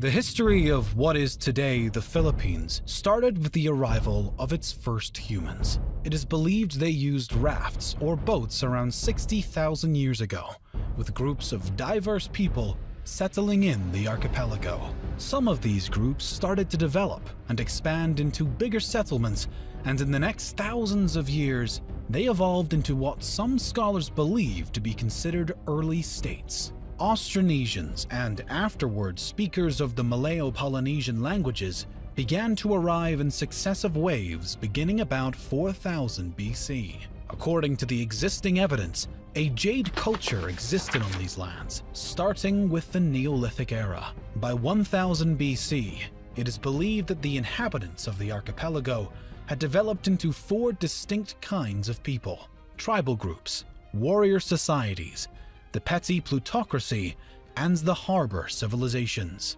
The history of what is today the Philippines started with the arrival of its first humans. It is believed they used rafts or boats around 60,000 years ago, with groups of diverse people settling in the archipelago. Some of these groups started to develop and expand into bigger settlements, and in the next thousands of years, they evolved into what some scholars believe to be considered early states. Austronesians and afterwards speakers of the Malayo-Polynesian languages began to arrive in successive waves beginning about 4000 BC. According to the existing evidence, a jade culture existed on these lands, starting with the Neolithic era. By 1000 BC, it is believed that the inhabitants of the archipelago had developed into 4 distinct kinds of people: tribal groups, warrior societies, the petty plutocracy, and the harbor civilizations.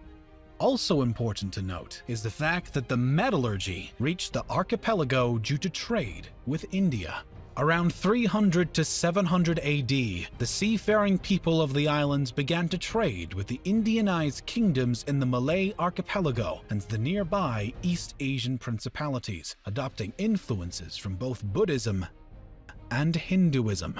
Also important to note is the fact that the metallurgy reached the archipelago due to trade with India. Around 300 to 700 AD, the seafaring people of the islands began to trade with the Indianized kingdoms in the Malay archipelago and the nearby East Asian principalities, adopting influences from both Buddhism and Hinduism.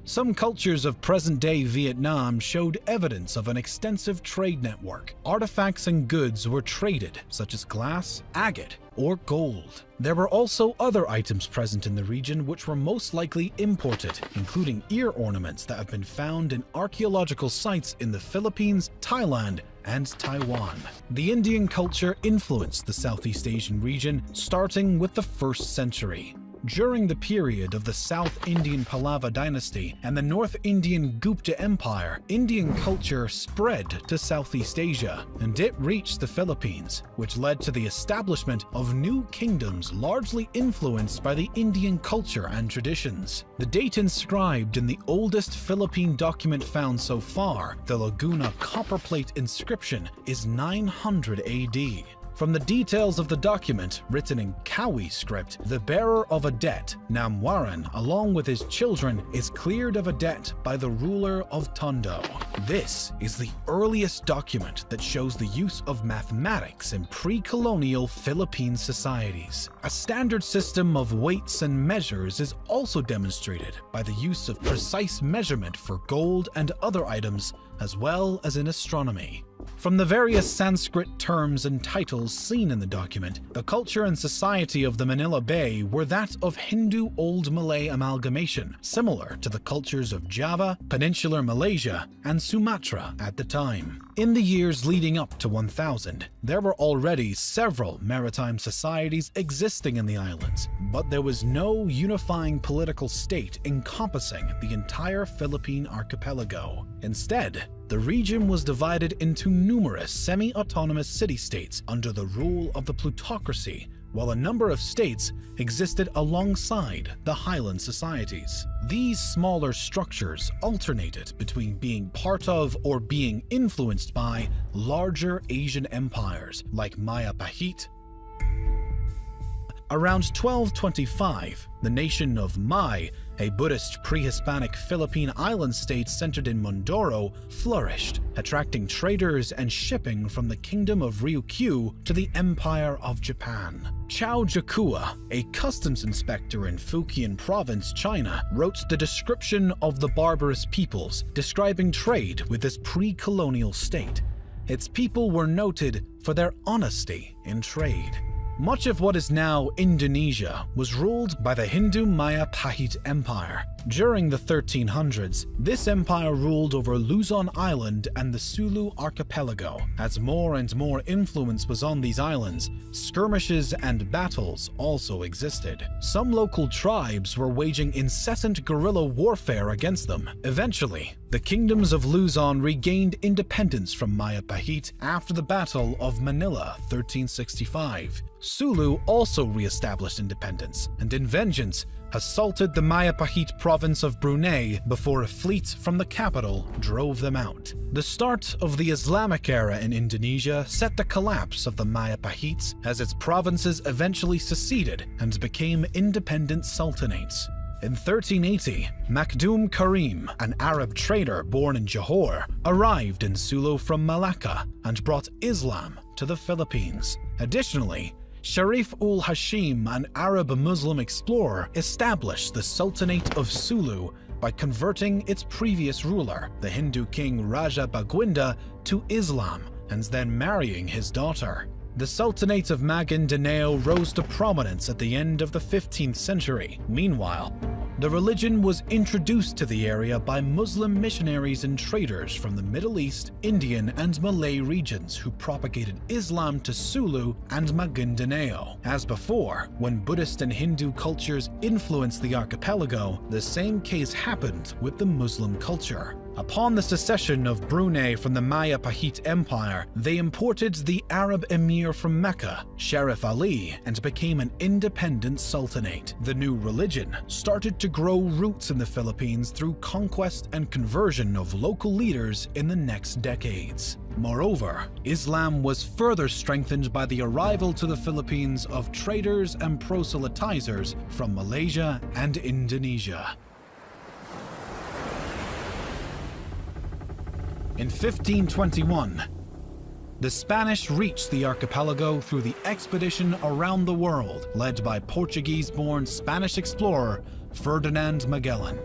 Some cultures of present-day Vietnam showed evidence of an extensive trade network. Artifacts and goods were traded, such as glass, agate, or gold. There were also other items present in the region which were most likely imported, including ear ornaments that have been found in archaeological sites in the Philippines, Thailand, and Taiwan. The Indian culture influenced the Southeast Asian region, starting with the 1st century. During the period of the South Indian Pallava dynasty and the North Indian Gupta Empire, Indian culture spread to Southeast Asia, and it reached the Philippines, which led to the establishment of new kingdoms largely influenced by the Indian culture and traditions. The date inscribed in the oldest Philippine document found so far, the Laguna copperplate inscription, is 900 AD. From the details of the document, written in Kawi script, the bearer of a debt, Namwaran, along with his children, is cleared of a debt by the ruler of Tondo. This is the earliest document that shows the use of mathematics in pre-colonial Philippine societies. A standard system of weights and measures is also demonstrated by the use of precise measurement for gold and other items, as well as in astronomy. From the various Sanskrit terms and titles seen in the document, the culture and society of the Manila Bay were that of Hindu Old Malay amalgamation, similar to the cultures of Java, Peninsular Malaysia, and Sumatra at the time. In the years leading up to 1000, there were already several maritime societies existing in the islands, but there was no unifying political state encompassing the entire Philippine archipelago. Instead, the region was divided into numerous semi-autonomous city-states under the rule of the plutocracy, while a number of states existed alongside the highland societies. These smaller structures alternated between being part of or being influenced by larger Asian empires like Maya Pahit. Around 1225, the nation of Mai, a Buddhist pre-Hispanic Philippine island state centered in Mindoro, flourished, attracting traders and shipping from the kingdom of Ryukyu to the Empire of Japan. Chao Jakua, a customs inspector in Fujian province, China, wrote the description of the barbarous peoples, describing trade with this pre-colonial state. Its people were noted for their honesty in trade. Much of what is now Indonesia was ruled by the Hindu Maya Pahit Empire. During the 1300s, this empire ruled over Luzon Island and the Sulu archipelago. As more and more influence was on these islands, skirmishes and battles also existed. Some local tribes were waging incessant guerrilla warfare against them. Eventually, the kingdoms of Luzon regained independence from Maya Pahit after the Battle of Manila 1365. Sulu also re-established independence, and in vengeance, assaulted the Maya Pahit province of Brunei before a fleet from the capital drove them out. The start of the Islamic era in Indonesia set the collapse of the Maya Pahites as its provinces eventually seceded and became independent sultanates. In 1380, Makhdoom Karim, an Arab trader born in Johor, arrived in Sulu from Malacca and brought Islam to the Philippines. Additionally, Sharif ul Hashim, an Arab Muslim explorer, established the Sultanate of Sulu by converting its previous ruler, the Hindu king Raja Baguinda, to Islam and then marrying his daughter. The Sultanate of Maguindanao rose to prominence at the end of the 15th century. Meanwhile, the religion was introduced to the area by Muslim missionaries and traders from the Middle East, Indian, and Malay regions who propagated Islam to Sulu and Maguindanao. As before, when Buddhist and Hindu cultures influenced the archipelago, the same case happened with the Muslim culture. Upon the secession of Brunei from the Maya Pahit Empire, they imported the Arab emir from Mecca, Sharif Ali, and became an independent sultanate. The new religion started to grow roots in the Philippines through conquest and conversion of local leaders in the next decades. Moreover, Islam was further strengthened by the arrival to the Philippines of traders and proselytizers from Malaysia and Indonesia. In 1521, the Spanish reached the archipelago through the expedition around the world led by Portuguese-born Spanish explorer Ferdinand Magellan.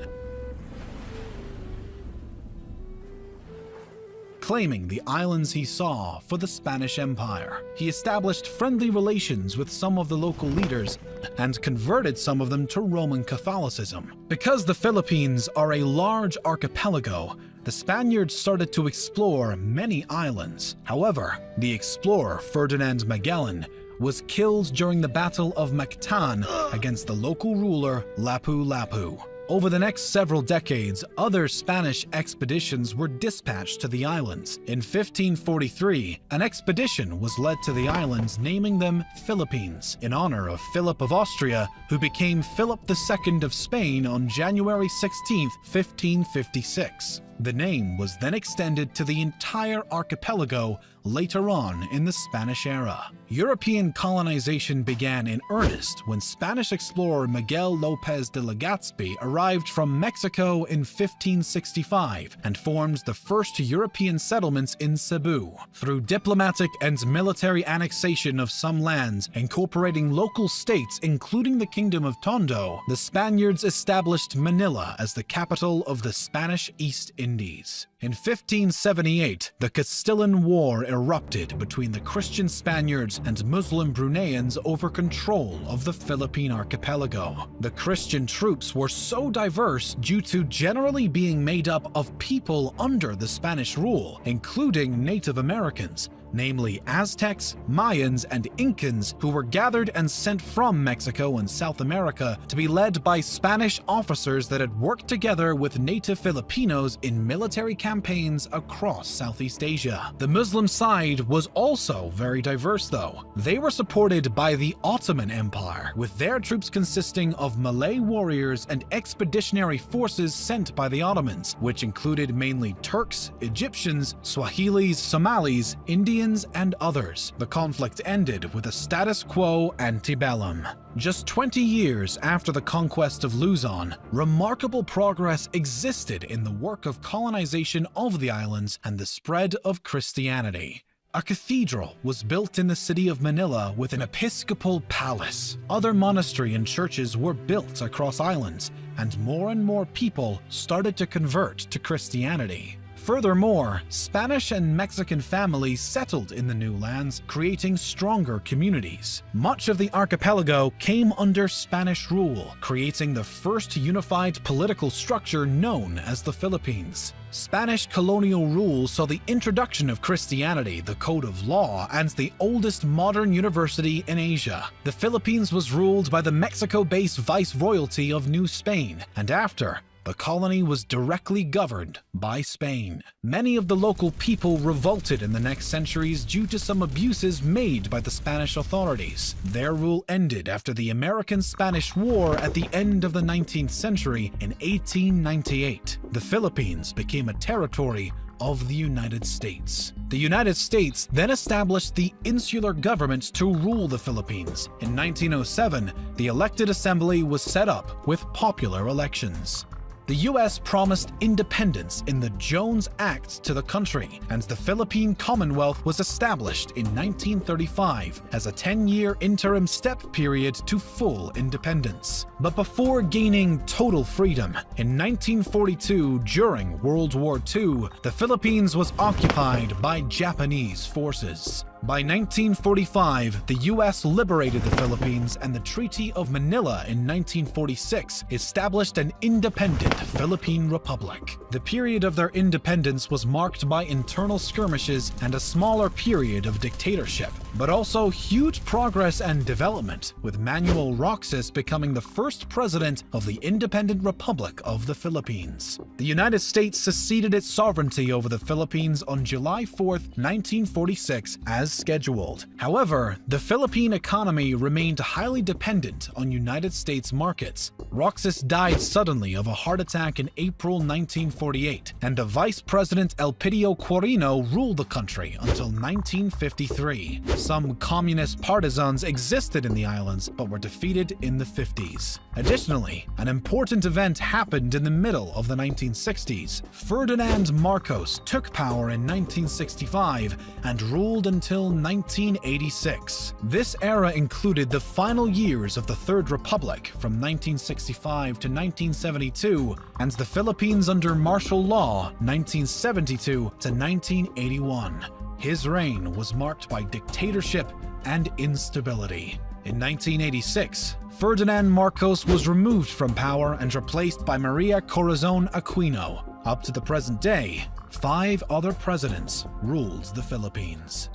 Claiming the islands he saw for the Spanish Empire, he established friendly relations with some of the local leaders and converted some of them to Roman Catholicism. Because the Philippines are a large archipelago, the Spaniards started to explore many islands. However, the explorer Ferdinand Magellan was killed during the Battle of Mactan against the local ruler Lapu-Lapu. Over the next several decades, other Spanish expeditions were dispatched to the islands. In 1543, an expedition was led to the islands, naming them Philippines, in honor of Philip of Austria, who became Philip II of Spain on January 16, 1556. The name was then extended to the entire archipelago later on in the Spanish era. European colonization began in earnest when Spanish explorer Miguel López de Legazpi arrived from Mexico in 1565 and formed the first European settlements in Cebu. Through diplomatic and military annexation of some lands, incorporating local states including the Kingdom of Tondo, the Spaniards established Manila as the capital of the Spanish East Indies. In 1578, the Castilian War erupted between the Christian Spaniards and Muslim Bruneians over control of the Philippine archipelago. The Christian troops were so diverse due to generally being made up of people under the Spanish rule, including Native Americans, namely Aztecs, Mayans, and Incans, who were gathered and sent from Mexico and South America to be led by Spanish officers that had worked together with native Filipinos in military campaigns across Southeast Asia. The Muslim side was also very diverse though. They were supported by the Ottoman Empire, with their troops consisting of Malay warriors and expeditionary forces sent by the Ottomans, which included mainly Turks, Egyptians, Swahilis, Somalis, Indians, and others. The conflict ended with a status quo antebellum. Just 20 years after the conquest of Luzon, remarkable progress existed in the work of colonization of the islands and the spread of Christianity. A cathedral was built in the city of Manila with an episcopal palace. Other monasteries and churches were built across islands, and more people started to convert to Christianity. Furthermore, Spanish and Mexican families settled in the new lands, creating stronger communities. Much of the archipelago came under Spanish rule, creating the first unified political structure known as the Philippines. Spanish colonial rule saw the introduction of Christianity, the code of law, and the oldest modern university in Asia. The Philippines was ruled by the Mexico-based Viceroyalty of New Spain, and after, the colony was directly governed by Spain. Many of the local people revolted in the next centuries due to some abuses made by the Spanish authorities. Their rule ended after the American-Spanish War at the end of the 19th century in 1898. The Philippines became a territory of the United States. The United States then established the insular government to rule the Philippines. In 1907, the elected assembly was set up with popular elections. The U.S. promised independence in the Jones Act to the country, and the Philippine Commonwealth was established in 1935 as a 10-year interim step period to full independence. But before gaining total freedom, in 1942, during World War II, the Philippines was occupied by Japanese forces. By 1945, the U.S. liberated the Philippines, and the Treaty of Manila in 1946 established an independent Philippine Republic. The period of their independence was marked by internal skirmishes and a smaller period of dictatorship, but also huge progress and development, with Manuel Roxas becoming the first president of the Independent Republic of the Philippines. The United States seceded its sovereignty over the Philippines on July 4, 1946, as scheduled. However, the Philippine economy remained highly dependent on United States markets. Roxas died suddenly of a heart attack in April 1948, and the Vice President Elpidio Quirino ruled the country until 1953. Some communist partisans existed in the islands but were defeated in the 50s. Additionally, an important event happened in the middle of the 1960s. Ferdinand Marcos took power in 1965 and ruled until 1986. This era included the final years of the Third Republic from 1965 to 1972, and the Philippines under martial law 1972 to 1981. His reign was marked by dictatorship and instability. In 1986, Ferdinand Marcos was removed from power and replaced by Maria Corazon Aquino. Up to the present day, 5 other presidents ruled the Philippines.